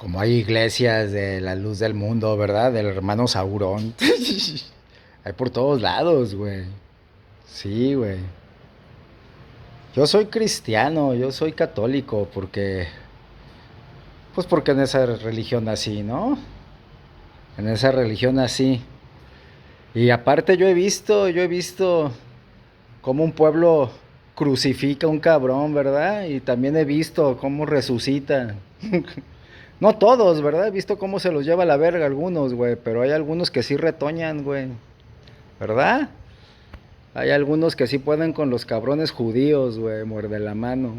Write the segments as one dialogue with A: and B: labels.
A: Como hay iglesias de la luz del mundo, ¿verdad? Del hermano Saurón. Hay por todos lados, güey. Sí, güey. Yo soy cristiano, yo soy católico, porque... Pues porque en esa religión nací, ¿no? En esa religión nací. Y aparte yo he visto cómo un pueblo crucifica a un cabrón, ¿verdad? Y también he visto cómo resucita. No todos, ¿verdad? He visto cómo se los lleva a la verga algunos, güey. Pero hay algunos que sí retoñan, güey. ¿Verdad? Hay algunos que sí pueden con los cabrones judíos, güey. Muerde la mano.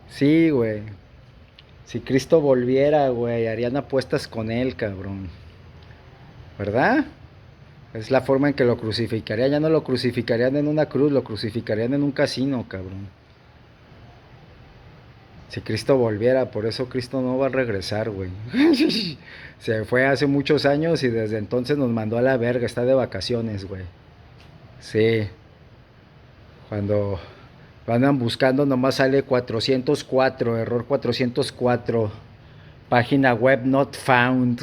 A: Sí, güey. Si Cristo volviera, güey, harían apuestas con él, cabrón. ¿Verdad? Es la forma en que lo crucificarían. Ya no lo crucificarían en una cruz, lo crucificarían en un casino, cabrón. Si Cristo volviera, por eso Cristo no va a regresar, güey. Se fue hace muchos años y desde entonces nos mandó a la verga. Está de vacaciones, güey. Sí, cuando lo andan buscando nomás sale 404, error 404. Página web not found.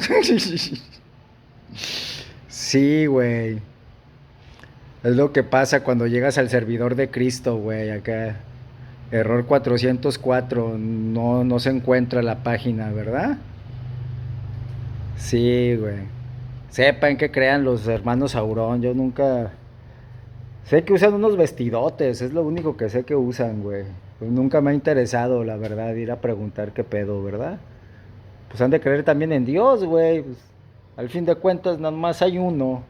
A: Sí, güey. Es lo que pasa cuando llegas al servidor de Cristo, güey. Acá, error 404. No se encuentra la página, ¿verdad? Sí, güey. Sepan que crean los hermanos Aurón. Yo nunca. Sé que usan unos vestidotes. Es lo único que sé que usan, güey. Pues nunca me ha interesado, la verdad, ir a preguntar qué pedo, ¿verdad? Pues han de creer también en Dios, güey. Pues, al fin de cuentas, nomás hay uno.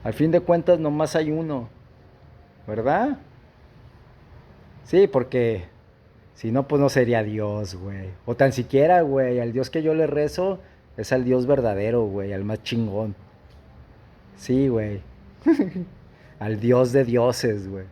A: Al fin de cuentas, nomás hay uno. ¿Verdad? Sí, porque si no, pues no sería Dios, güey. O tan siquiera, güey, al Dios que yo le rezo es al Dios verdadero, güey, al más chingón. Sí, güey. Al Dios de dioses, güey.